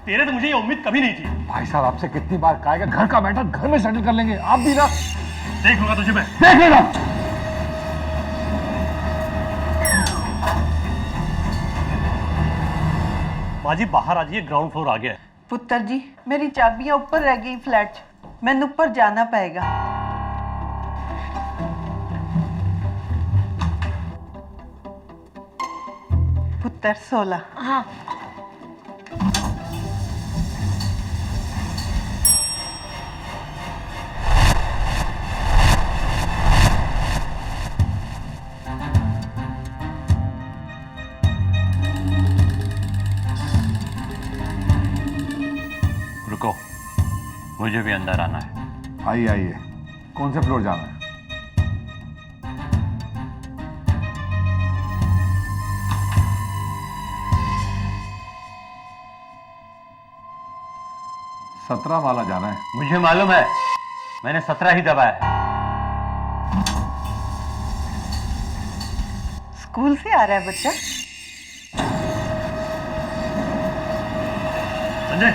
तेरे तो मुझे ये उम्मीद कभी नहीं थी। भाई साहब आपसे कितनी बार कहा है कि घर का मैटर घर में सेटल कर लेंगे, आप भी ना। देख लूंगा तुझे मैं। देख लेना। माँ जी बाहर आ जाइए, ग्राउंड फ्लोर आ गया है। पुत्र जी मेरी चाबियां ऊपर रह गई फ्लैट, मैंने ऊपर जाना पड़ेगा। पुत्र 16। हाँ रुको, मुझे भी अंदर आना है। आइए आइए, कौन से फ्लोर जाना है? सत्रह वाला जाना है। मुझे मालूम है, मैंने 17 ही दबाया है। स्कूल से आ रहा है बच्चा? संजय,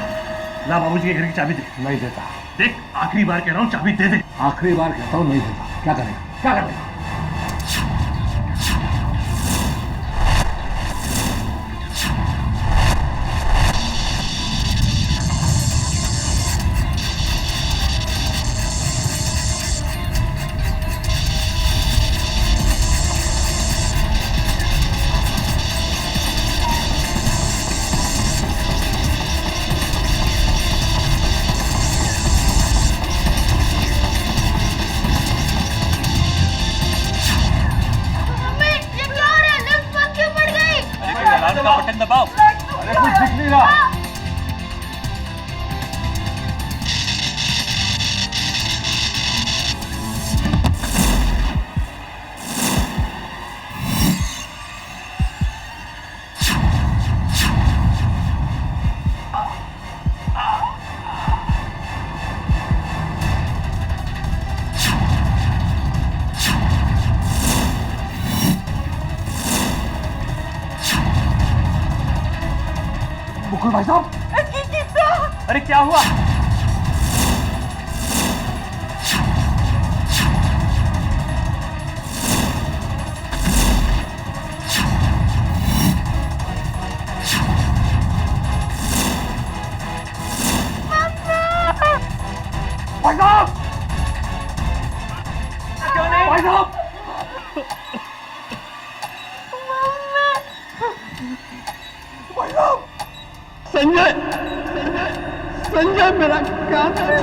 ला बाबूजी के घर की चाबी दे। नहीं देता। देख, आखिरी बार कह रहा हूँ, चाबी दे दे। आखिरी बार कहता हूँ नहीं देता। क्या करेगा, क्या करेगा? बटन दबाओ। अरे कुछ दिख नहीं रहा। मुकुल भाई साहब। अरे क्या हुआ? भाई साहब, क्यों नहीं? भाई साहब, भाई साहब। संजय, संजय मेरा क्या है?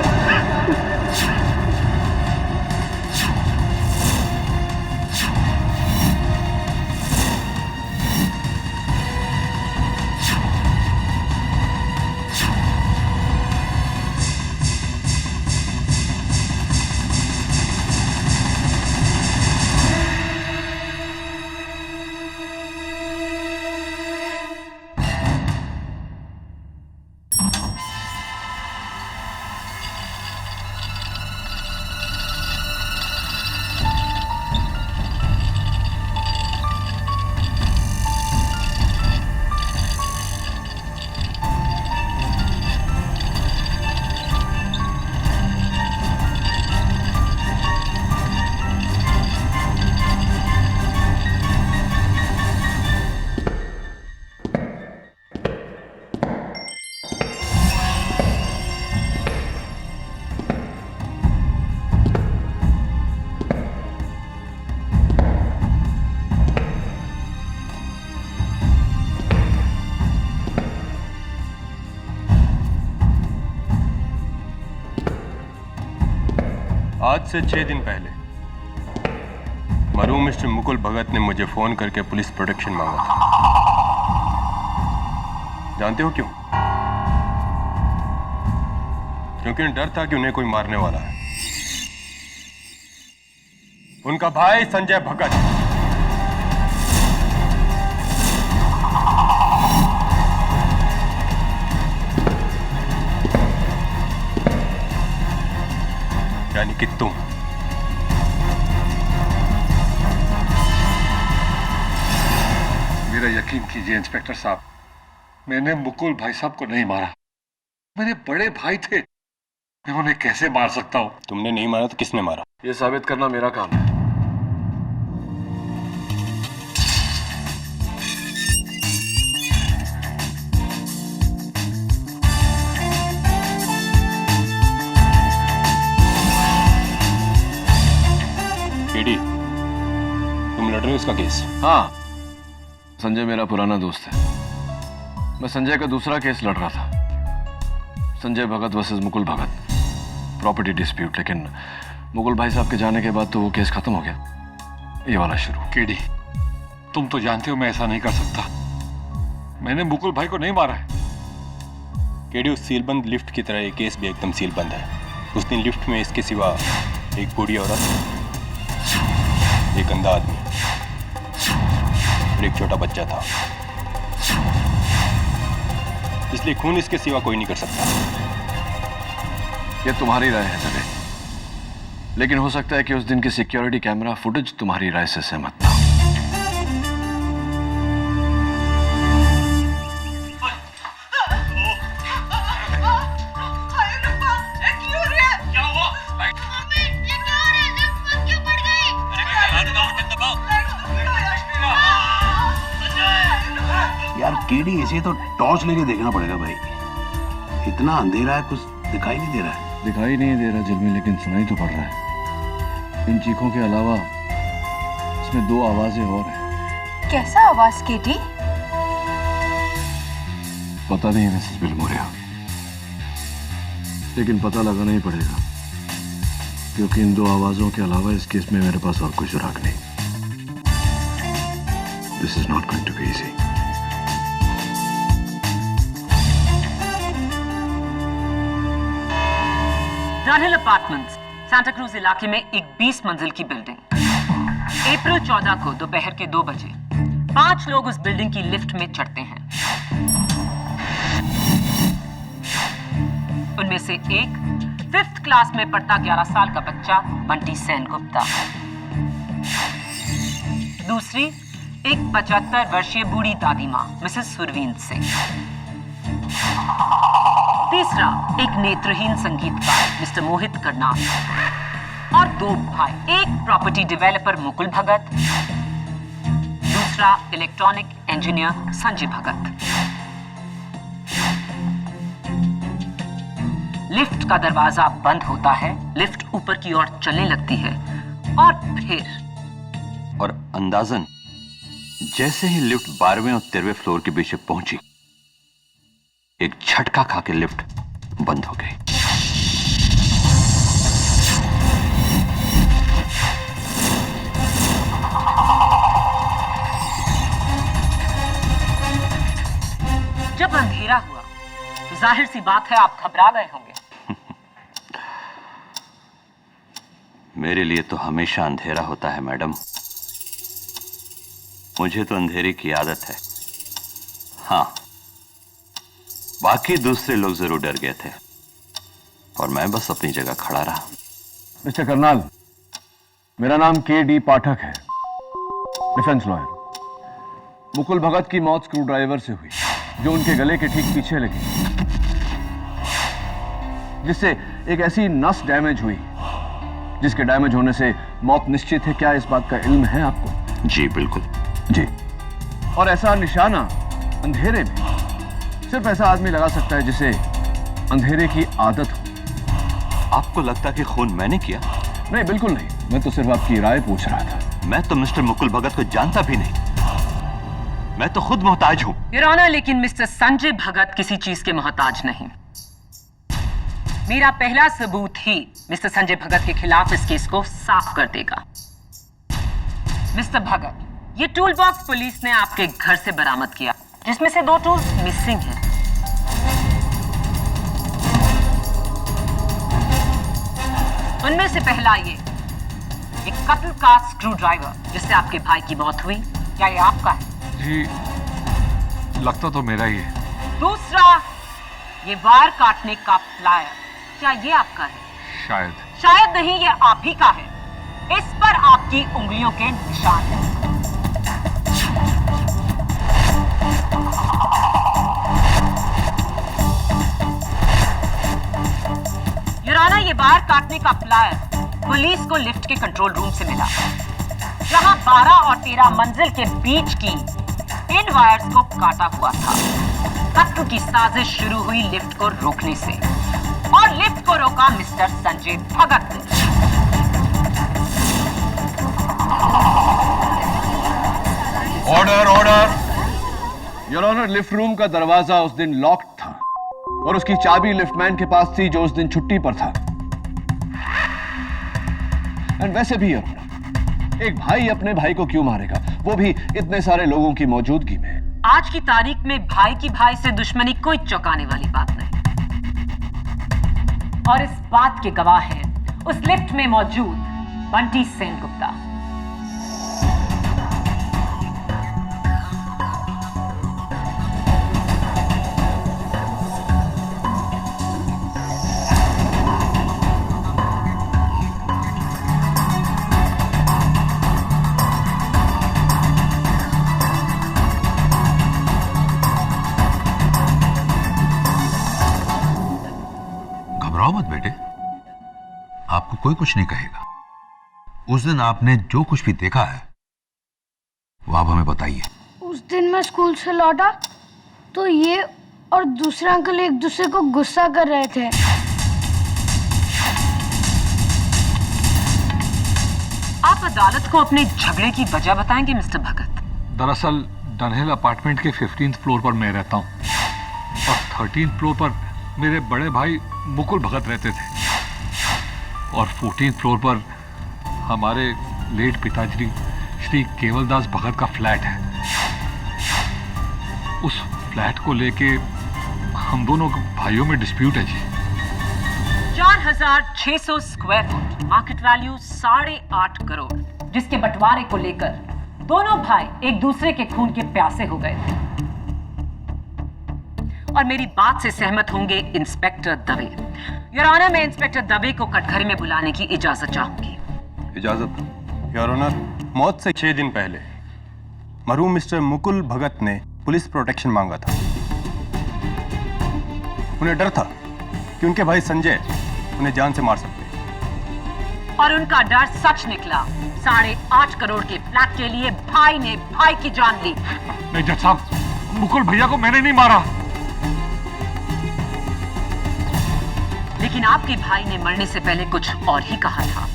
आज से 6 दिन पहले मरहूम मिस्टर मुकुल भगत ने मुझे फोन करके पुलिस प्रोटेक्शन मांगा था। जानते हो क्यों? क्योंकि डर था कि उन्हें कोई मारने वाला है। उनका भाई संजय भगत यानी कि तुम। मेरा यकीन कीजिए इंस्पेक्टर साहब, मैंने मुकुल भाई साहब को नहीं मारा। मेरे बड़े भाई थे, मैं उन्हें कैसे मार सकता हूँ? तुमने नहीं मारा तो किसने मारा? ये साबित करना मेरा काम है। केडी, तुम लड़ रहे हो इसका केस? हाँ, संजय मेरा पुराना दोस्त है। मैं संजय का दूसरा केस लड़ रहा था, संजय भगत वर्सेस मुकुल भगत, प्रॉपर्टी डिस्प्यूट। लेकिन मुकुल भाई साहब के जाने के बाद तो वो केस खत्म हो गया, ये वाला शुरू। केडी, तुम तो जानते हो मैं ऐसा नहीं कर सकता। मैंने मुकुल भाई को नहीं मारा है। केडी, उस सीलबंद लिफ्ट की तरह ये केस भी एकदम सीलबंद है। उस दिन लिफ्ट में इसके सिवा एक बूढ़ी औरत, एक अंधा आदमी और एक छोटा बच्चा था। इसलिए खून इसके सिवा कोई नहीं कर सकता। ये तुम्हारी राय है जगह, लेकिन हो सकता है कि उस दिन की सिक्योरिटी कैमरा फुटेज तुम्हारी राय से सहमत था। यार केडी, इसे तो टॉर्च लेके देखना पड़ेगा भाई। इतना अंधेरा है, कुछ दिखाई नहीं दे रहा है। दिखाई नहीं दे रहा जिलमी, लेकिन सुनाई तो पड़ रहा है। इन चीखों के अलावा इसमें दो आवाजें और हैं। कैसा आवाज केटी? पता नहीं मिसेस बिलमोरिया, लेकिन पता लगाना ही पड़ेगा, क्योंकि इन दो आवाजों के अलावा इस केस में मेरे पास और कोई सुराग नहीं। This is not going to be easy. Dunhill apartments, Santa Cruz इलाके में एक 20 मंजिल की बिल्डिंग। अप्रैल 14 को दोपहर के 2 बजे 5 लोग उस बिल्डिंग की लिफ्ट में चढ़ते हैं। उनमें से एक 5th क्लास में पढ़ता 11 साल का बच्चा बंटी सेन गुप्ता, दूसरी एक 75 वर्षीय बूढ़ी दादी मां मिसेस सुरवीन सिंह, तीसरा एक नेत्रहीन संगीतकार मिस्टर मोहित करनाल, और 2 भाई, एक प्रॉपर्टी डेवलपर मुकुल भगत, दूसरा इलेक्ट्रॉनिक इंजीनियर संजय भगत। लिफ्ट का दरवाजा बंद होता है, लिफ्ट ऊपर की ओर चलने लगती है और फिर और अंदाजन जैसे ही लिफ्ट 12वें और 13वें फ्लोर के बीच पहुंची, एक झटका खा के लिफ्ट बंद हो गई। जब अंधेरा हुआ तो जाहिर सी बात है आप घबरा गए होंगे। मेरे लिए तो हमेशा अंधेरा होता है मैडम, मुझे तो अंधेरे की आदत है। हाँ, बाकी दूसरे लोग जरूर डर गए थे और मैं बस अपनी जगह खड़ा रहा। मिस्टर करनाल, मेरा नाम केडी पाठक है, डिफेंस लॉयर। मुकुल भगत की मौत स्क्रू ड्राइवर से हुई, जो उनके गले के ठीक पीछे लगी, जिससे एक ऐसी नस डैमेज हुई जिसके डैमेज होने से मौत निश्चित है। क्या इस बात का इल्म है आपको? जी बिल्कुल। जी। और ऐसा निशाना अंधेरे में सिर्फ ऐसा आदमी लगा सकता है जिसे अंधेरे की आदत हो। आपको लगता कि खून मैंने किया? नहीं, बिल्कुल नहीं। मैं तो सिर्फ आपकी राय पूछ रहा था। मैं तो मिस्टर मुकुल भगत को जानता भी नहीं, मैं तो खुद मोहताज हूं। योर ऑनर, लेकिन मिस्टर संजय भगत किसी चीज के मोहताज नहीं। मेरा पहला सबूत ही मिस्टर संजय भगत के खिलाफ इस केस को साफ कर देगा। मिस्टर भगत, ये टूल बॉक्स पुलिस ने आपके घर से बरामद किया, जिसमें से 2 टूल्स मिसिंग हैं। उनमें से पहला ये एक कत्ल का स्क्रू ड्राइवर जिससे आपके भाई की मौत हुई, क्या ये आपका है? जी, लगता तो मेरा ही है। दूसरा ये वायर काटने का प्लायर, क्या ये आपका है? शायद। शायद नहीं, ये आप ही का है। इस पर आपकी उंगलियों के निशान हैं। ये वायर काटने का प्लायर पुलिस को लिफ्ट के कंट्रोल रूम से मिला, जहां 12 और 13 मंजिल के बीच की इन वायर्स को काटा हुआ था। कत्ल की साजिश शुरू हुई लिफ्ट को रोकने से, और लिफ्ट को रोका मिस्टर संजय भगत ने। Order order. Your honour, lift room का दरवाजा उस दिन लॉक्ड था और उसकी चाबी लिफ्टमैन के पास थी जो उस दिन छुट्टी पर था। एंड वैसे भी योर ऑनर, एक भाई अपने भाई को क्यों मारेगा, वो भी इतने सारे लोगों की मौजूदगी में। आज की तारीख में भाई की भाई से दुश्मनी कोई चौंकाने वाली बात नहीं, और इस बात के गवाह हैं उस लिफ्ट में मौजूद बंटी सेनगुप्ता। घबराओ मत बेटे, आपको कोई कुछ नहीं कहेगा। उस दिन आपने जो कुछ भी देखा है वो आप हमें बताइए। उस दिन मैं स्कूल से लौटा तो ये और दूसरा अंकल एक दूसरे को गुस्सा कर रहे थे। आप अदालत को अपने झगड़े की वजह बताएंगे मिस्टर भगत? दरअसल डनहिल अपार्टमेंट के 15th फ्लोर पर मैं रहता हूँ और 13th फ्लोर पर मेरे बड़े भाई मुकुल भगत रहते थे, और 14th फ्लोर पर हमारे लेट पिताजी श्री केवलदास भगत का फ्लैट है। उस फ्लैट को लेके हम दोनों भाइयों में डिस्प्यूट है जी। 4600 square foot, market value 8.5 crore, जिसके बंटवारे को लेकर दोनों भाई एक दूसरे के खून के प्यासे हो गए थे। और मेरी बात से सहमत होंगे इंस्पेक्टर दवे। योर ऑनर, मैं इंस्पेक्टर दवे को कटघरे में बुलाने की इजाजत चाहूंगी। इजाजत। योर ऑनर, मौत से 6 दिन पहले मरहूम मिस्टर मुकुल भगत ने पुलिस प्रोटेक्शन मांगा था। उन्हें डर था कि उनके भाई संजय उन्हें जान से मार सकते, और उनका डर सच निकला। 8.5 करोड़ के फ्लैट के लिए भाई ने भाई की जान ली। नहीं जज साहब, मुकुल भैया को मैंने नहीं मारा। लेकिन आपके भाई ने मरने से पहले कुछ और ही कहा था,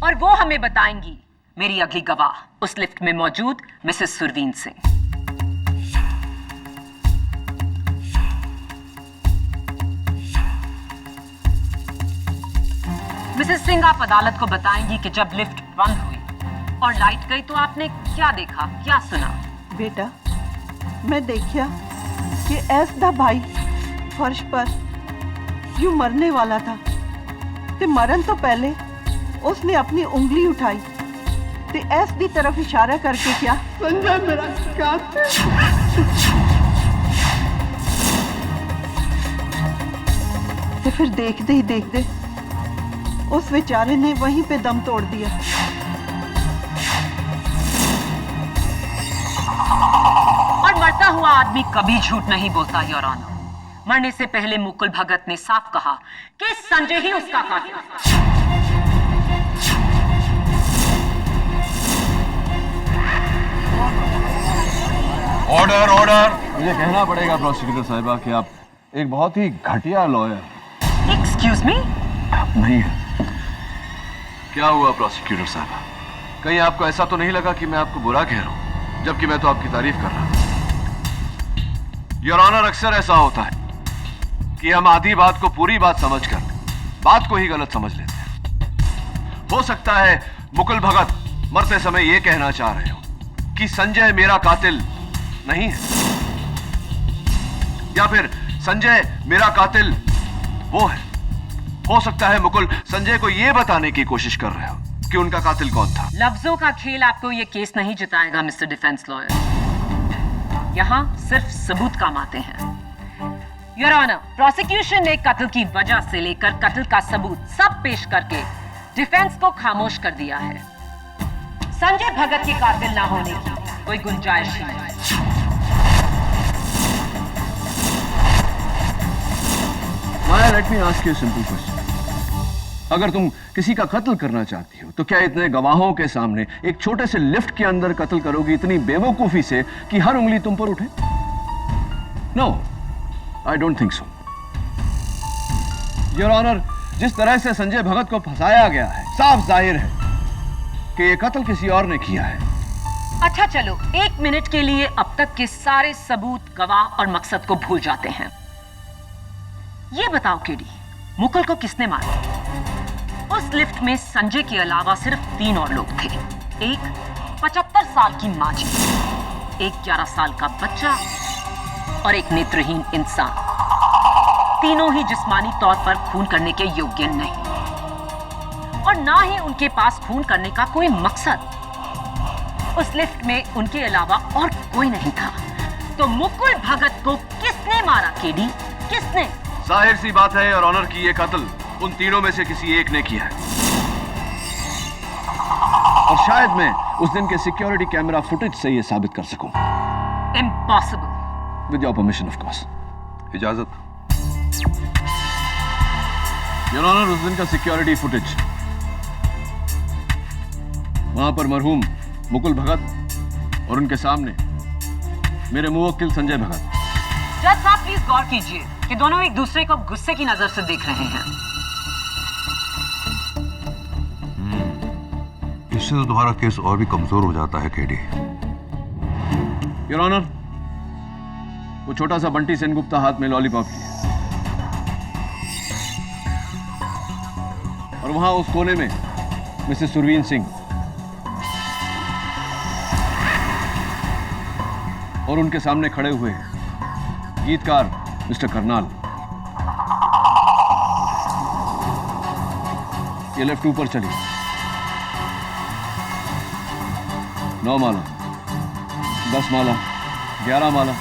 और वो हमें बताएंगी मेरी अगली गवाह, उस लिफ्ट में मौजूद मिसेस सुरवीन सिंह। मिसेस सिंह, आप अदालत को बताएंगी कि जब लिफ्ट बंद हुई और लाइट गई तो आपने क्या देखा, क्या सुना? बेटा, मैं देखिया कि ऐस दा भाई फर्श पर यूं मरने वाला था ते मरन तो पहले उसने अपनी उंगली उठाई ते ऐस दी तरफ इशारा करके क्या, संजय मेरा कातिल। ते फिर देखते ही देखते उस बेचारे ने वहीं पे दम तोड़ दिया। और मरता हुआ आदमी कभी झूठ नहीं बोलता योर ऑनर। मरने से पहले मुकुल भगत ने साफ कहा कि संजय ही उसका कातिल था। Order order. मुझे कहना पड़ेगा प्रोसिक्यूटर साहिबा कि आप एक बहुत ही घटिया लॉयर। Excuse me? नहीं है। क्या हुआ प्रोसिक्यूटर साहिबा? कहीं आपको ऐसा तो नहीं लगा कि मैं आपको बुरा कह रहा हूं, जबकि मैं तो आपकी तारीफ कर रहा हूं? योर ऑनर, अक्सर ऐसा होता है कि हम आधी बात को पूरी बात समझकर बात को ही गलत समझ लेते हैं। हो सकता है मुकुल भगत मरते समय यह कहना चाह रहे हो कि संजय मेरा कातिल नहीं है, या फिर संजय मेरा कातिल वो है। हो सकता है मुकुल संजय को यह बताने की कोशिश कर रहे हो कि उनका कातिल कौन था। लफ्जों का खेल आपको यह केस नहीं जिताएगा मिस्टर डिफेंस लॉयर। यहां सिर्फ सबूत काम आते हैं। योर ऑनर, प्रोसिक्यूशन ने कत्ल की वजह से लेकर कत्ल का सबूत सब पेश करके डिफेंस को खामोश कर दिया है। संजय भगत के कातिल ना होने की कोई गुंजाइश ही नहीं। Maya, let me ask you a simple question. अगर तुम किसी का कत्ल करना चाहती हो तो क्या इतने गवाहों के सामने एक छोटे से लिफ्ट के अंदर कत्ल करोगी इतनी बेवकूफी से कि हर उंगली तुम पर उठे? No, I don't think so. Your honour, जिस तरह से संजय भगत को फंसाया गया है, साफ जाहिर है कि यह कत्ल किसी और ने किया है। अच्छा चलो, 1 मिनट के लिए अब तक के सारे सबूत, गवाह और मकसद को भूल जाते हैं। ये बताओ केडी, मुकुल को किसने मारा? उस लिफ्ट में संजय के अलावा सिर्फ 3 और लोग थे। एक 75 साल की माजी, एक 11 साल का बच्चा और एक नेत्रहीन इंसान। तीनों ही जिस्मानी तौर पर खून करने के योग्य नहीं और ना ही उनके पास खून करने का कोई मकसद। उस लिफ्ट में उनके अलावा और कोई नहीं था। तो मुकुल भगत को किसने मारा केडी? किसने? जाहिर सी बात है और ऑनर की ये कत्ल उन तीनों में से किसी एक ने किया है। और शायद मैं उस दिन के सिक्योरिटी कैमरा फुटेज से ये साबित कर सकूं। Impossible. With your permission of course. इजाजत। योर ऑनर, उस दिन का सिक्योरिटी फुटेज, वहां पर मरहूम मुकुल भगत और उनके सामने मेरे मुवक्किल संजय भगत। जज साहब प्लीज गौर कीजिए कि दोनों एक दूसरे को गुस्से की नजर से देख रहे हैं। इससे तो तुम्हारा केस और भी कमजोर हो जाता है केडी। योर ऑनर, वो छोटा सा बंटी सेनगुप्ता हाथ में लॉलीपॉप लिए और वहां उस कोने में मिसेस सुरवीन सिंह और उनके सामने खड़े हुए गीतकार मिस्टर करनाल। ये लेफ्ट ऊपर चली, 9 माला, 10 माला, 11 माला,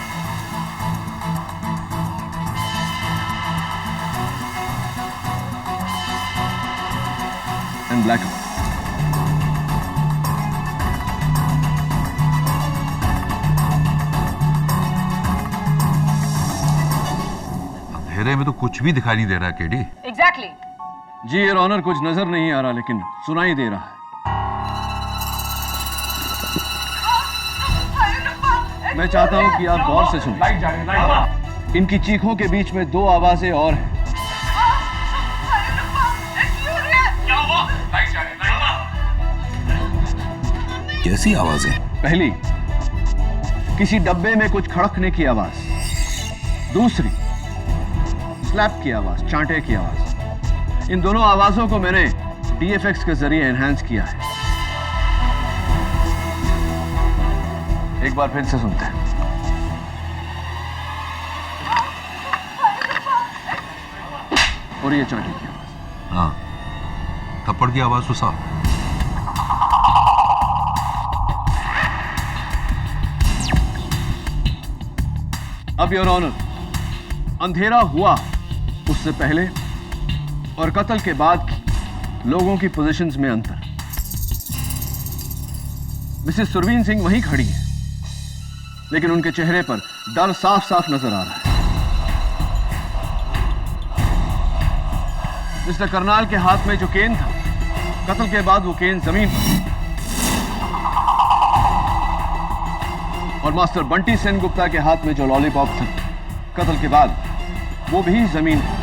एंड ब्लैक। अंधेरे में तो कुछ भी दिखाई नहीं दे रहा है केडी। एग्जैक्टली। जी योर ऑनर, कुछ नजर नहीं आ रहा लेकिन सुनाई दे रहा है। मैं चाहता हूं कि आप गौर से सुनें। इनकी चीखों के बीच में 2 आवाजें और हैं। कैसी आवाजें? पहली, किसी डब्बे में कुछ खड़कने की आवाज। दूसरी, स्लैप की आवाज, चांटे की आवाज। इन दोनों आवाजों को मैंने DFX के जरिए एनहांस किया है। एक बार फिर से सुनते हैं। और ये चांटे की आवाज। हाँ, थप्पड़ की आवाज तो साफ। अब योर ऑनर, अंधेरा हुआ उससे पहले और कत्ल के बाद की लोगों की पोजीशंस में अंतर। मिसेस सुरवीन सिंह वहीं खड़ी है लेकिन उनके चेहरे पर डर साफ साफ नजर आ रहा है। मिस्टर करनाल के हाथ में जो केन था, कत्ल के बाद वो केन जमीन पर, और मास्टर बंटी सेनगुप्ता के हाथ में जो लॉलीपॉप था, कत्ल के बाद वो भी जमीन पर।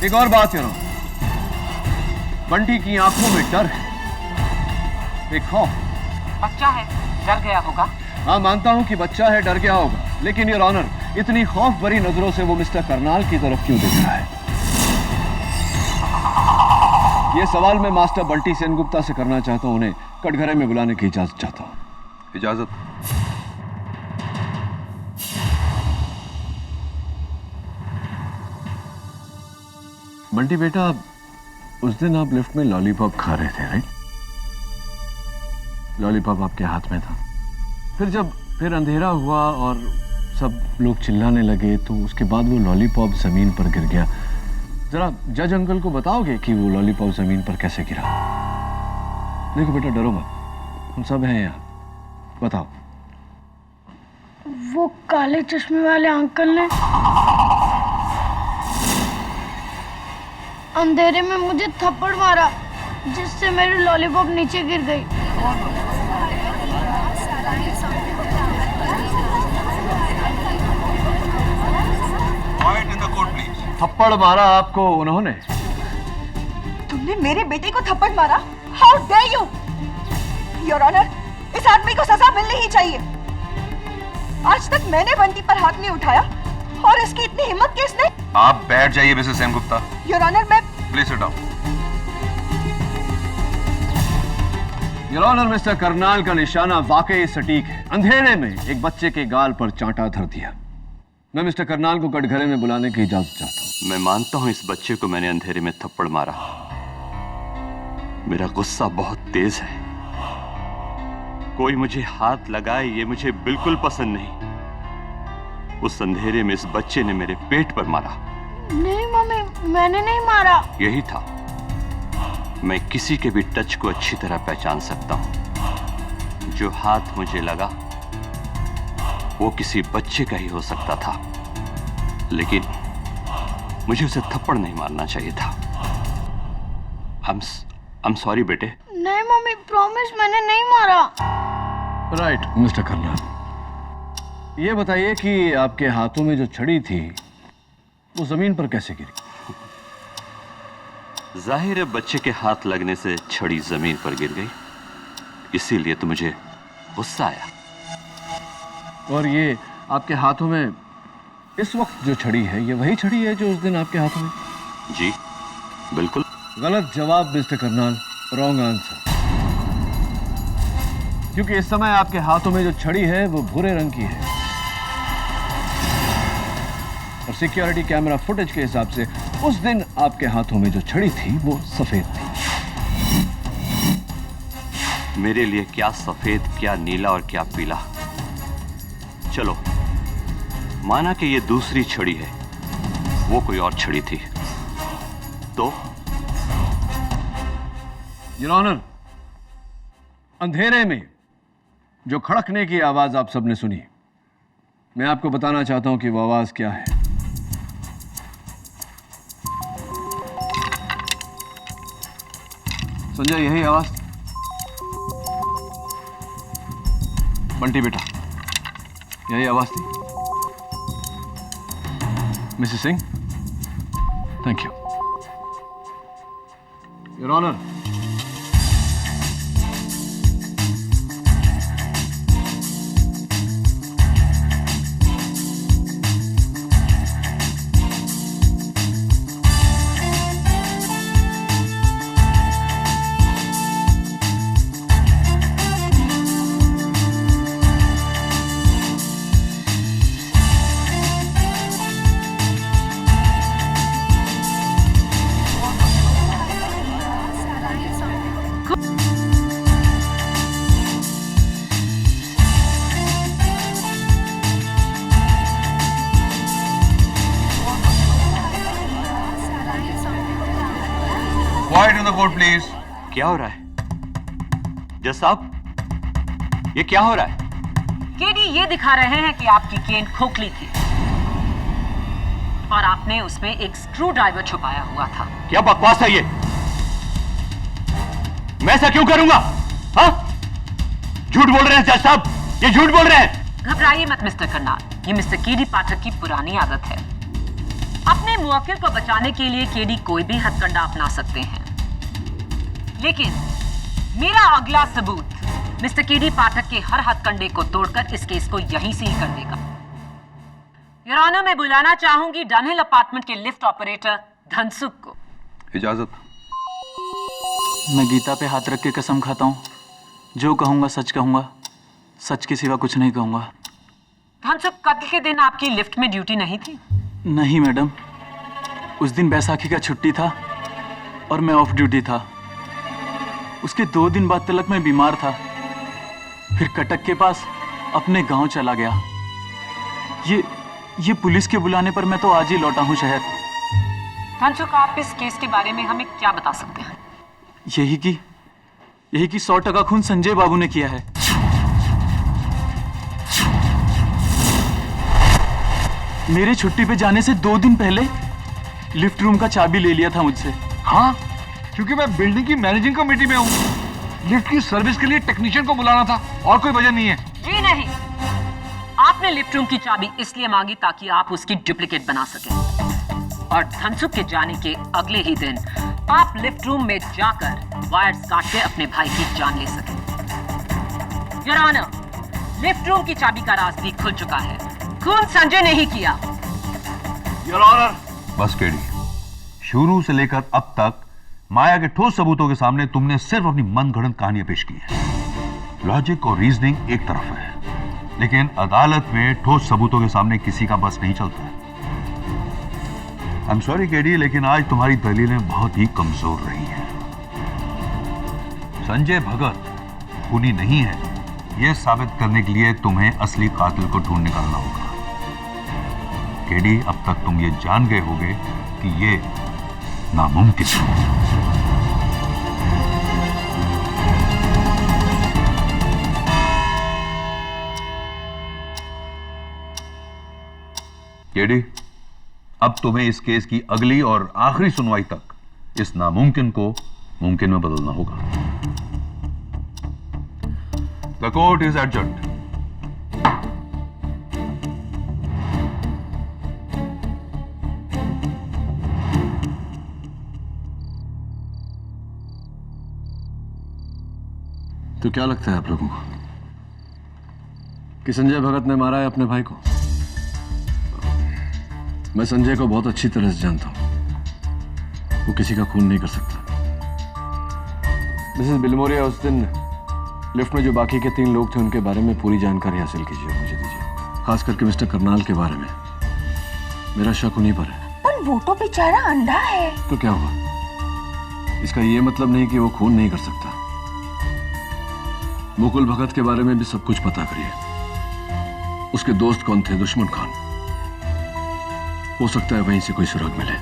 एक और बात कह रहा हूं, बंटी की आंखों में डर है, एक खौफ। बच्चा है, डर गया होगा। हाँ, मानता हूं कि बच्चा है, डर गया होगा, लेकिन योर ऑनर, इतनी खौफ भरी नजरों से वो मिस्टर करनाल की तरफ क्यों देख रहा है? ये सवाल मैं मास्टर बंटी सेनगुप्ता से करना चाहता हूं। उन्हें कटघरे में बुलाने की इजाजत चाहता हूं। इजाजत। बंटी बेटा, उस दिन आप लिफ्ट में लॉलीपॉप खा रहे थे, राइट? लॉलीपॉप आपके हाथ में था। फिर अंधेरा हुआ और सब लोग चिल्लाने लगे तो उसके बाद वो लॉलीपॉप जमीन पर गिर गया। जरा जज अंकल को बताओगे कि वो लॉलीपॉप जमीन पर कैसे गिरा? देखो बेटा, डरो मत, हम सब हैं यहाँ। बताओ। वो काले चश्मे वाले अंकल ने अंधेरे में मुझे थप्पड़ मारा जिससे मेरी लॉलीपॉप नीचे गिर गई। थप्पड़ मारा आपको उन्होंने? तुमने मेरे बेटे को थप्पड़ मारा? How dare you! Your honour, इस आदमी को सजा मिलनी ही चाहिए। आज तक मैंने बंटी पर हाथ नहीं उठाया और इसकी इतनी हिम्मत किसने? आप बैठ जाइए मिसेस सेनगुप्ता। योर ऑनर, मैं please sit down. Your honour, mister Karnal का निशाना वाकई सटीक है। अंधेरे में एक बच्चे के गाल पर चांटा धर दिया। मैं मिस्टर करनाल को कटघरे में बुलाने की इजाजत चाहता हूं। मैं मानता हूं इस बच्चे को मैंने अंधेरे में थप्पड़ मारा। मेरा गुस्सा बहुत तेज है। कोई मुझे हाथ लगाए ये मुझे बिल्कुल पसंद नहीं। उस अंधेरे में इस बच्चे ने मेरे पेट पर मारा। नहीं मम्मी, मैंने नहीं मारा। यही था। मैं किसी के भी टच को अच्छी तरह पहचान सकता हूं। जो हाथ मुझे लगा वो किसी बच्चे का ही हो सकता था, लेकिन मुझे उसे थप्पड़ नहीं मारना चाहिए था। I'm sorry बेटे। नहीं मम्मी, प्रॉमिस मैंने नहीं मारा। राइट मिस्टर करनाल, ये बताइए कि आपके हाथों में जो छड़ी थी वो जमीन पर कैसे गिरी? जाहिर है बच्चे के हाथ लगने से छड़ी जमीन पर गिर गई, इसीलिए तो मुझे गुस्सा आया। और ये आपके हाथों में इस वक्त जो छड़ी है, ये वही छड़ी है जो उस दिन आपके हाथों में? जी बिल्कुल। गलत जवाब मिस्टर करनाल, रॉन्ग आंसर। क्योंकि इस समय आपके हाथों में जो छड़ी है वो भूरे रंग की है और सिक्योरिटी कैमरा फुटेज के हिसाब से उस दिन आपके हाथों में जो छड़ी थी वो सफेद थी। मेरे लिए क्या सफेद, क्या नीला और क्या पीला। चलो माना कि ये दूसरी छड़ी है, वो कोई और छड़ी थी तो? योर ऑनर, अंधेरे में जो खड़कने की आवाज आप सबने सुनी, मैं आपको बताना चाहता हूं कि वो आवाज क्या है। संजय, यही आवाज? बंटी बेटा, यही आवाज थी? Mrs Singh, thank you. Your honour, Quiet in the court, please. क्या हो रहा है जज साहब? ये क्या हो रहा है? केडी ये दिखा रहे हैं कि आपकी केन खोखली थी और आपने उसमें एक स्क्रू ड्राइवर छुपाया हुआ था। क्या बकवास है ये? मैं ऐसा क्यों करूंगा? हाँ? झूठ बोल रहे हैं जज साहब, ये झूठ बोल रहे हैं। घबराइए मत मिस्टर करनाल, ये मिस्टर केडी पाठक की पुरानी आदत है। अपने मुवक्किल को बचाने के लिए केडी कोई भी हथकंडा अपना सकते हैं, लेकिन मेरा अगला सबूत मिस्टर केडी पाठक के हर हथकंडे को तोड़कर इस केस को यहीं से ही कर देगा। योर ऑनर, मैं बुलाना चाहूंगी डनहिल अपार्टमेंट के लिफ्ट ऑपरेटर धनसुख को। इजाजत। मैं गीता पे हाथ रख के कसम खाता हूँ, जो कहूँगा सच कहूँगा, सच के सिवा कुछ नहीं कहूँगा। धनसुख, कत्ल के दिन आपकी लिफ्ट में ड्यूटी नहीं थी? नहीं मैडम, उस दिन बैसाखी का छुट्टी था और मैं ऑफ ड्यूटी था। उसके 2 दिन बाद तलक मैं बीमार था, फिर कटक के पास अपने गांव चला गया। ये पुलिस के बुलाने पर मैं तो आज ही लौटा हूं शहर। धनसुख, आप इस केस के बारे में हमें क्या बता सकते हैं? यही कि 100% खून संजय बाबू ने किया है। मेरे छुट्टी पे जाने से 2 दिन पहले लिफ्ट रूम का चाबी ले लिया था मुझसे। हाँ, क्योंकि मैं बिल्डिंग की मैनेजिंग कमेटी में हूँ। लिफ्ट की सर्विस के लिए टेक्नीशियन को बुलाना था, और कोई वजह नहीं है। जी नहीं, आपने लिफ्ट रूम की चाबी इसलिए मांगी ताकि आप उसकी डुप्लीकेट बना सकें, और धनसुख के जाने के अगले ही दिन आप लिफ्ट रूम में जाकर वायर्स काट के अपने भाई की जान ले सकें। योर ऑनर, लिफ्ट रूम की चाबी का राज भी खुल चुका है। खून संजय ने ही किया। Your honour. बस केडी, शुरू से लेकर अब तक माया के ठोस सबूतों के सामने तुमने सिर्फ अपनी मनगढ़ंत कहानियां पेश की हैं। लॉजिक और रीजनिंग एक तरफ है, लेकिन अदालत में ठोस सबूतों के सामने किसी का बस नहीं चलता है। आई एम सॉरी केडी, लेकिन आज तुम्हारी दलीलें बहुत ही कमजोर रही हैं। संजय भगत खूनी नहीं है, यह साबित करने के लिए तुम्हें असली कातिल को ढूंढ निकालना होगा। केडी, अब तक तुम ये जान गए होगे कि ये नामुमकिन है। केडी, अब तुम्हें इस केस की अगली और आखिरी सुनवाई तक इस नामुमकिन को मुमकिन में बदलना होगा। The court is adjourned. तो क्या लगता है आप लोगों को कि संजय भगत ने मारा है अपने भाई को? मैं संजय को बहुत अच्छी तरह से जानता हूं। वो किसी का खून नहीं कर सकता। मिसेस बिलमोरिया, उस दिन लिफ्ट में जो बाकी के 3 लोग थे उनके बारे में पूरी जानकारी हासिल कीजिए, मुझे दीजिए। खास करके मिस्टर करनाल के बारे में। मेरा शक उन्हीं पर है। पर वो तो बेचारा अंधा है। तो क्या हुआ? इसका ये मतलब नहीं कि वो खून नहीं कर सकता। मुकुल भगत के बारे में भी सब कुछ पता करिए। उसके दोस्त कौन थे? दुश्मन खान। हो सकता है वहीं से कोई सुराग मिले,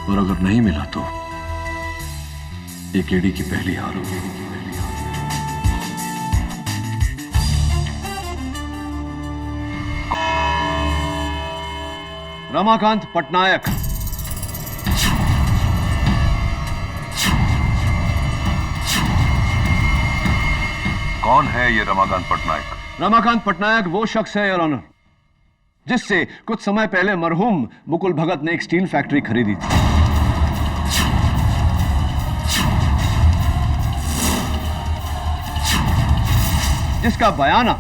और अगर नहीं मिला तो एक एडी की पहली हार होगी। रमाकांत पटनायक। कौन है ये रमाकांत पटनायक? रमाकांत पटनायक वो शख्स है, योर ऑनर, जिससे कुछ समय पहले मरहूम मुकुल भगत ने एक स्टील फैक्ट्री खरीदी थी। जिसका बयाना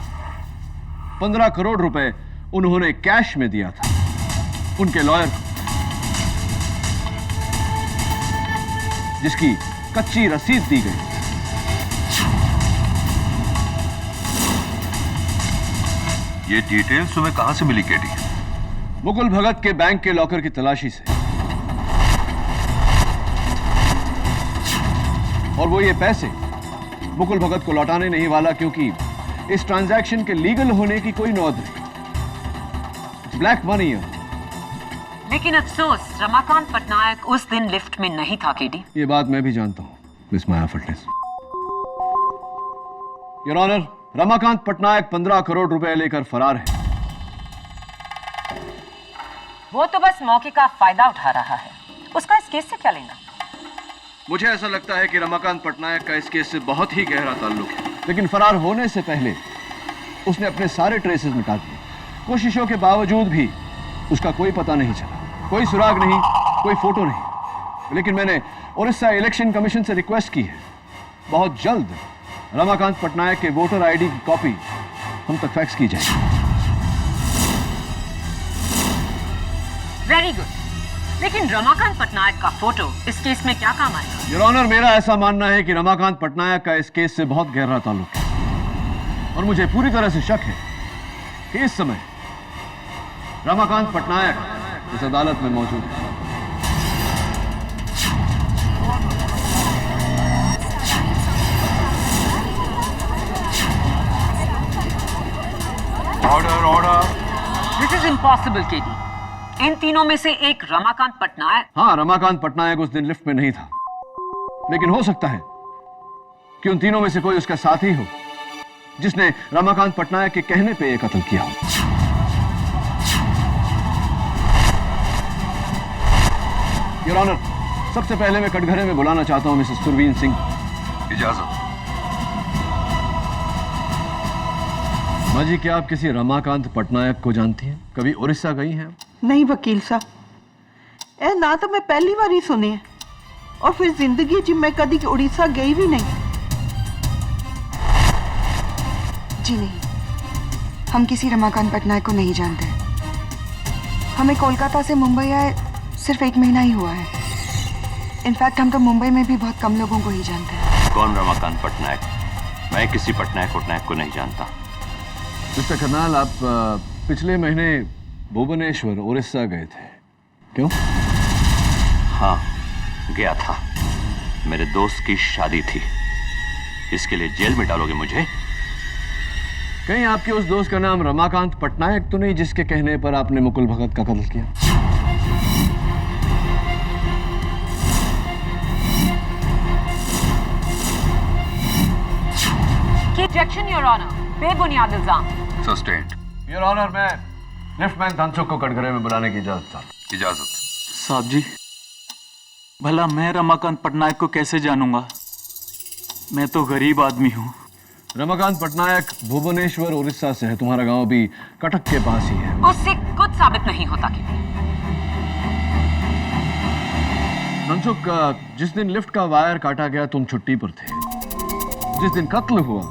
15 करोड़ रुपए उन्होंने कैश में दिया था उनके लॉयर को, जिसकी कच्ची रसीद दी गई। ये डिटेल्स तुम्हें कहां से मिली केडी? मुकुल भगत के बैंक के लॉकर की तलाशी से। और वो ये पैसे मुकुल भगत को लौटाने नहीं वाला, क्योंकि इस ट्रांजैक्शन के लीगल होने की कोई नौद नहीं। ब्लैक मनी है। लेकिन अफसोस, रमाकांत पटनायक उस दिन लिफ्ट में नहीं था केडी। ये बात मैं भी जानता हूं, मिस माया फटनेस। योर ऑनर, रमाकांत पटनायक 15 करोड़ रुपए लेकर फरार है। वो तो बस मौके का फायदा उठा रहा है। उसका इस केस से क्या लेना? मुझे ऐसा लगता है कि रमाकांत पटनायक का इस केस से बहुत ही गहरा ताल्लुक है, लेकिन फरार होने से पहले उसने अपने सारे ट्रेसेस मिटा दिए। कोशिशों के बावजूद भी उसका कोई पता नहीं चला, कोई सुराग नहीं, कोई फोटो नहीं। लेकिन मैंने उड़ीसा इलेक्शन कमीशन से रिक्वेस्ट की है, बहुत जल्द रमाकांत पटनायक के वोटर आईडी की कॉपी हम तक फैक्स की जाएगी। Very good. लेकिन रमाकांत पटनायक का फोटो इस केस में क्या काम आएगा? योर ऑनर, मेरा ऐसा मानना है कि रमाकांत पटनायक का इस केस से बहुत गहरा ताल्लुक है, और मुझे पूरी तरह से शक है कि इस समय रमाकांत पटनायक इस अदालत में मौजूद है। Order, order. This is impossible KD. इन तीनों में से एक रमाकांत पटनायक। हाँ, रमाकांत पटनायक उस दिन लिफ्ट में नहीं था, लेकिन हो सकता है कि उन तीनों में से कोई उसका साथी हो जिसने रमाकांत पटनायक के कहने पे यह कत्ल किया हो। योर ऑनर, सबसे पहले मैं कटघरे में बुलाना चाहता हूं मिसेस सुरवीन सिंह। इजाजत। माँ जी, क्या आप किसी रमाकांत पटनायक को जानती हैं? कभी उड़ीसा गई हैं? नहीं वकील साहब, ए ना तो मैं पहली बार ही सुने हैं और फिर जिंदगी जी मैं कभी उड़ीसा गई भी नहीं। जी नहीं, हम किसी रमाकांत पटनायक को नहीं जानते। हमें कोलकाता से मुंबई आए सिर्फ 1 महीना ही हुआ है। इनफैक्ट हम तो मुंबई में भी बहुत कम लोगों को ही जानते हैं। कौन रमाकांत पटनायक? मैं किसी पटनायक को नहीं जानता। मिस्टर करनाल, आप पिछले महीने भुवनेश्वर उड़ीसा गए थे, क्यों? हाँ, गया था। मेरे दोस्त की शादी थी। इसके लिए जेल में डालोगे मुझे? कहीं आपके उस दोस्त का नाम रमाकांत पटनायक तो नहीं, जिसके कहने पर आपने मुकुल भगत का कत्ल किया? Objection, Your Honor. बेबुनियाद इल्जाम। सस्टेन्ड। योर ऑनर, मैं लिफ्टमैन धनसुख को कटघरे में बुलाने की इजाजत चाहता हूं। इजाजत। साहब जी, भला मैं रमाकांत पटनायक को कैसे जानूंगा? मैं तो गरीब आदमी हूँ। रमाकांत पटनायक भुवनेश्वर उड़ीसा से है। तुम्हारा गांव भी कटक के पास ही है। उससे कुछ साबित नहीं होता कि धनसुख, जिस दिन लिफ्ट का वायर काटा गया तुम छुट्टी पर थे। जिस दिन कत्ल हुआ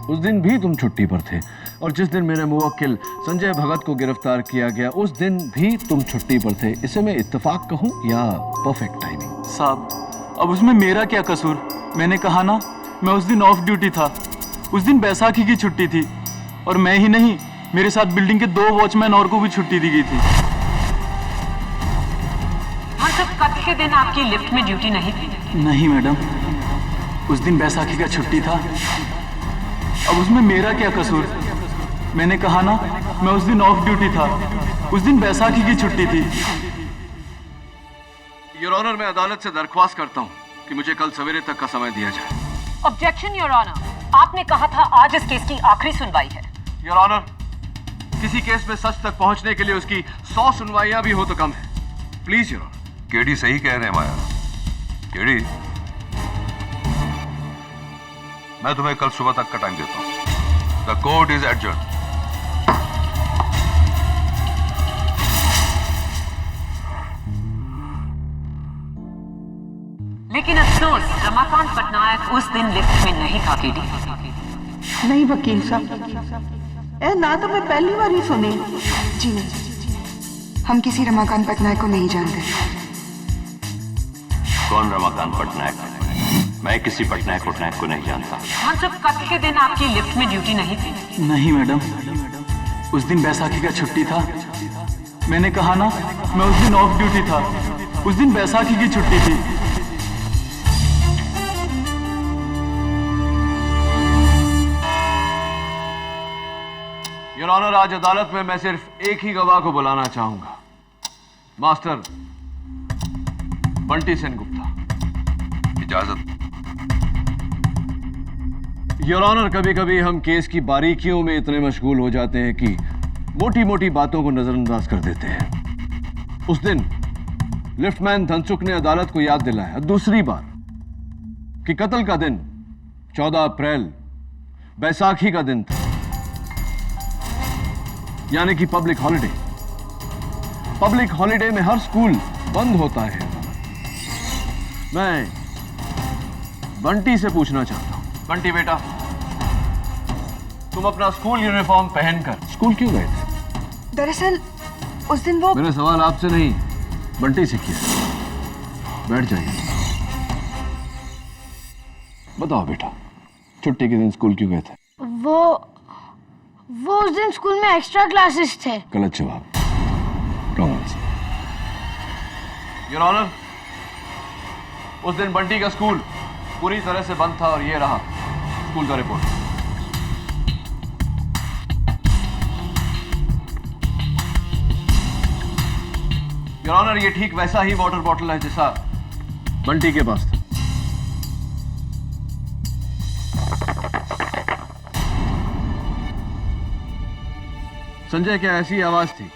उस दिन भी तुम छुट्टी पर थे। और जिस दिन मेरे मुवक्किल संजय भगत को गिरफ्तार किया गया उस दिन भी तुम छुट्टी पर थे। इसे मैं इत्तेफाक कहूं या परफेक्ट टाइमिंग? साहब, अब उसमें मेरा क्या कसूर? मैंने कहा ना, मैं उस दिन ऑफ ड्यूटी था। उस दिन बैसाखी की छुट्टी थी और मैं ही नहीं, मेरे साथ बिल्डिंग के 2 वॉचमैन और को भी छुट्टी दी गई थी। हाँ, तो कत्ल के दिन आपकी लिफ्ट में ड्यूटी नहीं थी? नहीं मैडम, उस दिन बैसाखी का छुट्टी था। अब उसमें मेरा क्या कसूर? मैंने कहा ना, मैं उस दिन ऑफ ड्यूटी था। उस दिन बैसाखी की छुट्टी थी। योर ऑनर, मैं अदालत से दरख्वास्त करता हूं कि मुझे कल सवेरे तक का समय दिया जाए। Objection, your honour. आपने कहा था आज इस केस की आखिरी सुनवाई है। योर ऑनर, किसी केस में सच तक पहुंचने के लिए उसकी 100 सुनवाइयां भी हो तो कम है। Please your honour. केडी सही कह रहे हैं माया। केडी, मैं तुम्हें कल सुबह तक का टाइम देता हूं। The court is adjourn. लेकिन अफसोस, रमाकांत पटनायक उस दिन लिफ्ट में नहीं था। केडी नहीं वकील साहब, ए ना तो मैं पहली बार ही सुने। जी नहीं, हम किसी रमाकांत पटनायक को नहीं जानते। कौन रमाकांत पटनायक? मैं किसी पटनायक को नहीं जानता। हाँ, जब कत्ल के दिन आपकी लिफ्ट में ड्यूटी नहीं थी? नहीं मैडम, उस दिन बैसाखी का छुट्टी था। मैंने कहा ना, मैं उस दिन ऑफ ड्यूटी था। उस दिन बैसाखी की छुट्टी थी। योर ऑनर, आज अदालत में मैं सिर्फ एक ही गवाह को बुलाना चाहूंगा, मास्टर बंटी सेन गुप्ता। इजाजत। योर ऑनर, कभी कभी हम केस की बारीकियों में इतने मशगूल हो जाते हैं कि मोटी मोटी बातों को नजरअंदाज कर देते हैं। उस दिन लिफ्टमैन धनसुख ने अदालत को याद दिलाया दूसरी बार कि कत्ल का दिन 14 अप्रैल बैसाखी का दिन था, यानी कि पब्लिक हॉलिडे। पब्लिक हॉलिडे में हर स्कूल बंद होता है। मैं बंटी से पूछना चाहता हूं, बंटी बेटा, तुम अपना स्कूल यूनिफॉर्म पहनकर स्कूल क्यों गए थे? दरअसल उस दिन वो... मैंने सवाल आपसे नहीं बंटी से किया। बैठ जाइए। बताओ बेटा, छुट्टी के दिन स्कूल क्यों गए थे? वो उस दिन स्कूल में एक्स्ट्रा क्लासेस थे। गलत जवाब, रॉन्ग आंसर। योर ऑनर, उस दिन बंटी का स्कूल पूरी तरह से बंद था और ये रहा स्कूल का रिपोर्ट। योर ऑनर, ये ठीक वैसा ही वाटर बॉटल है जैसा बंटी के पास था। संजय, क्या ऐसी आवाज थी?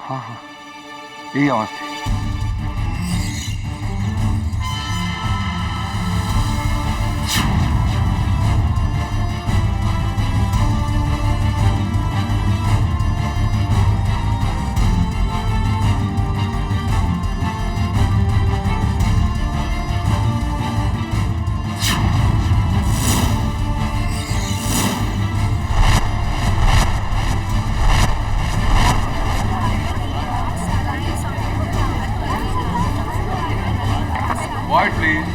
हाँ हाँ, यही आवाज थी। Quiet, please.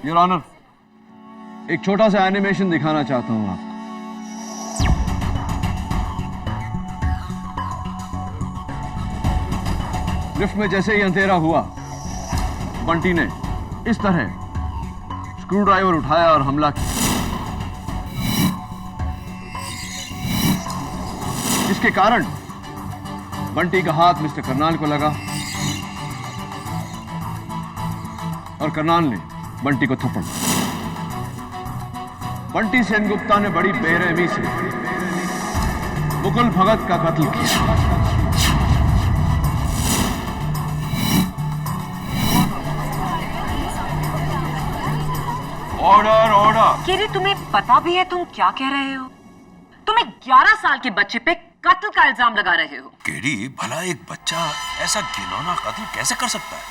Your Honor, एक छोटा सा एनिमेशन दिखाना चाहता हूं आपको। लिफ्ट में जैसे ही अंधेरा हुआ, बंटी ने इस तरह स्क्रू ड्राइवर उठाया और हमला किया, जिसके कारण बंटी का हाथ मिस्टर करनाल को लगा और करनाल ने बंटी को थप्पड़ मारा। बंटी सेनगुप्ता ने बड़ी बेरहमी से मुकुल भगत का कत्ल किया। Order order. केरी, तुम्हें पता भी है तुम क्या कह रहे हो? तुम एक 11 साल के बच्चे पे कत्ल का इल्जाम लगा रहे हो। केडी, भला एक बच्चा ऐसा घिनौना कत्ल कैसे कर सकता है?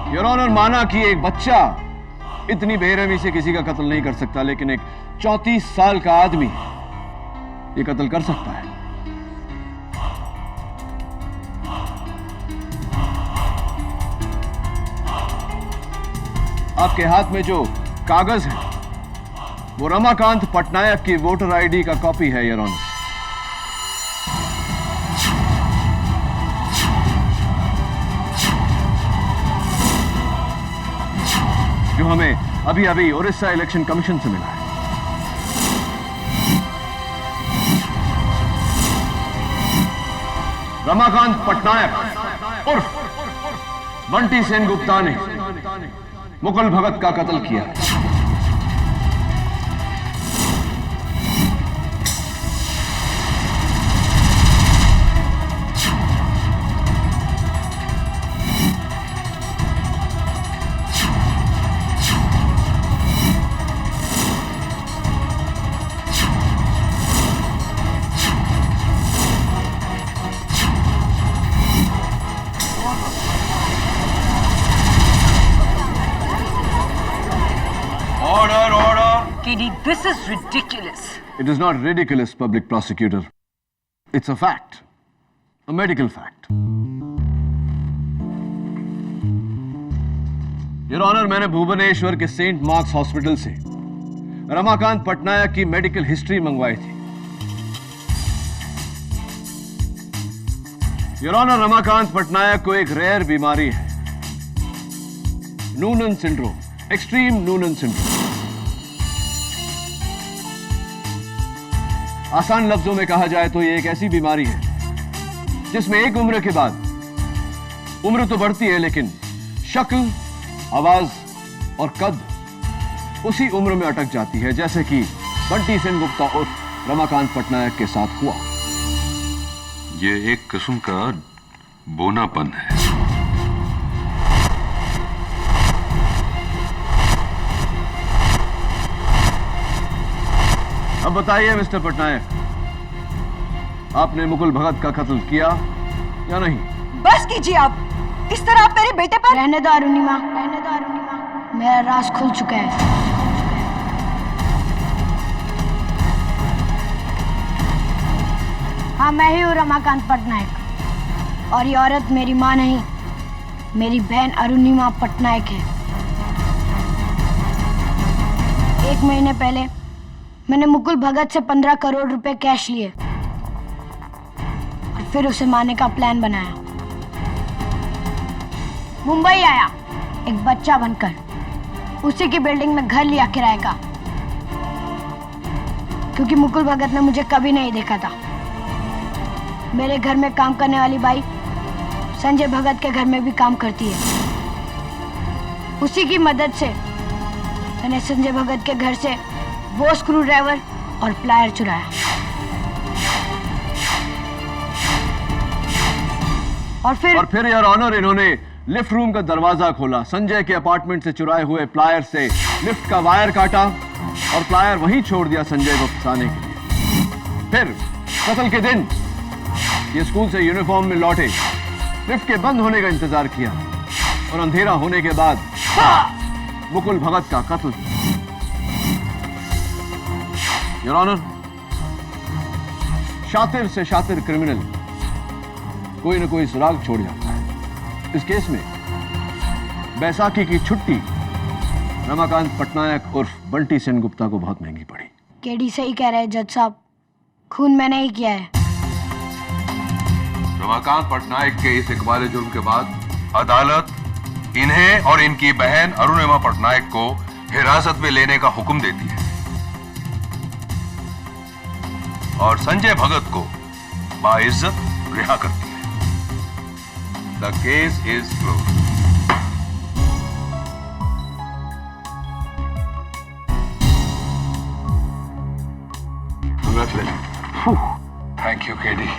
योर ऑनर, माना कि एक बच्चा इतनी बेरहमी से किसी का कत्ल नहीं कर सकता, लेकिन एक 34 साल का आदमी ये कत्ल कर सकता है। आपके हाथ में जो कागज है वो रमाकांत पटनायक की वोटर आईडी का कॉपी है, योर ऑनर। जो हमें अभी अभी उड़ीसा इलेक्शन कमीशन से मिला है। रमाकांत पटनायक उर्फ बंटी सेनगुप्ता ने मुकुल भगत का कत्ल किया। This is ridiculous. It is not ridiculous, public prosecutor. It's a fact. A medical fact. Your Honor, मैंने भुवनेश्वर के सेंट मार्क्स हॉस्पिटल से रमाकांत पटनायक की मेडिकल हिस्ट्री मंगवाई थी। Your Honor, रमाकांत पटनायक को एक रेयर बीमारी है, Noonan syndrome, extreme Noonan syndrome. आसान लफ्जों में कहा जाए तो ये एक ऐसी बीमारी है जिसमें एक उम्र के बाद उम्र तो बढ़ती है, लेकिन शक्ल, आवाज और कद उसी उम्र में अटक जाती है, जैसे कि बंटी सेनगुप्ता उर्फ रमाकांत पटनायक के साथ हुआ। ये एक किस्म का बोनापन है। अब बताइए मिस्टर पटनायक, आपने मुकुल भगत का कत्ल किया या नहीं? बस कीजिए आप, इस तरह आप मेरे बेटे पर। रहने दो अरुणिमा, रहने दो अरुणिमा, मेरा राज खुल चुका है। हाँ, मैं ही हूँ रमाकांत पटनायक, और ये औरत मेरी माँ नहीं, मेरी बहन अरुणिमा पटनायक है। 1 महीने पहले मैंने मुकुल भगत से 15 करोड़ रुपए कैश लिए और फिर उसे मारने का प्लान बनाया। मुंबई आया एक बच्चा बनकर, उसी की बिल्डिंग में घर लिया किराए का, क्योंकि मुकुल भगत ने मुझे कभी नहीं देखा था। मेरे घर में काम करने वाली बाई संजय भगत के घर में भी काम करती है। उसी की मदद से मैंने संजय भगत के घर से वो स्क्रू ड्राइवर और प्लायर चुराया, और फिर योर ऑनर, इन्होंने लिफ्ट रूम का दरवाजा खोला, संजय के अपार्टमेंट से चुराए हुए प्लायर से लिफ्ट का वायर काटा और प्लायर वहीं छोड़ दिया संजय को फंसाने के लिए। फिर कत्ल के दिन ये स्कूल से यूनिफॉर्म में लौटे, लिफ्ट के बंद होने का इंतजार किया और अंधेरा होने के बाद मुकुल भगत का कत्ल। योर ऑनर, शातिर से शातिर क्रिमिनल कोई ना कोई सुराग छोड़ जाता है। इस केस में बैसाखी की छुट्टी रमाकांत पटनायक उर्फ बंटी सेनगुप्ता को बहुत महंगी पड़ी। केडी सही कह रहे हैं जज साहब, खून मैंने ही किया है। रमाकांत पटनायक के इस इकबाल जुर्म के बाद अदालत इन्हें और इनकी बहन अरुणिमा पटनायक को हिरासत में लेने का हुक्म देती है और संजय भगत को बाइज्जत रिहा करती है। The case is close. Thank you KD.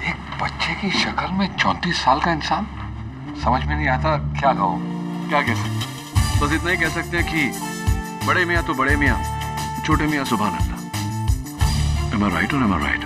एक बच्चे की शक्ल में 34 साल का इंसान, समझ में नहीं आता क्या कहूं, क्या कह सकते। बस इतना ही कह सकते हैं कि बड़े मियां तो बड़े मियां, छोटे मियां सुभान अल्लाह। Am I right or am I right?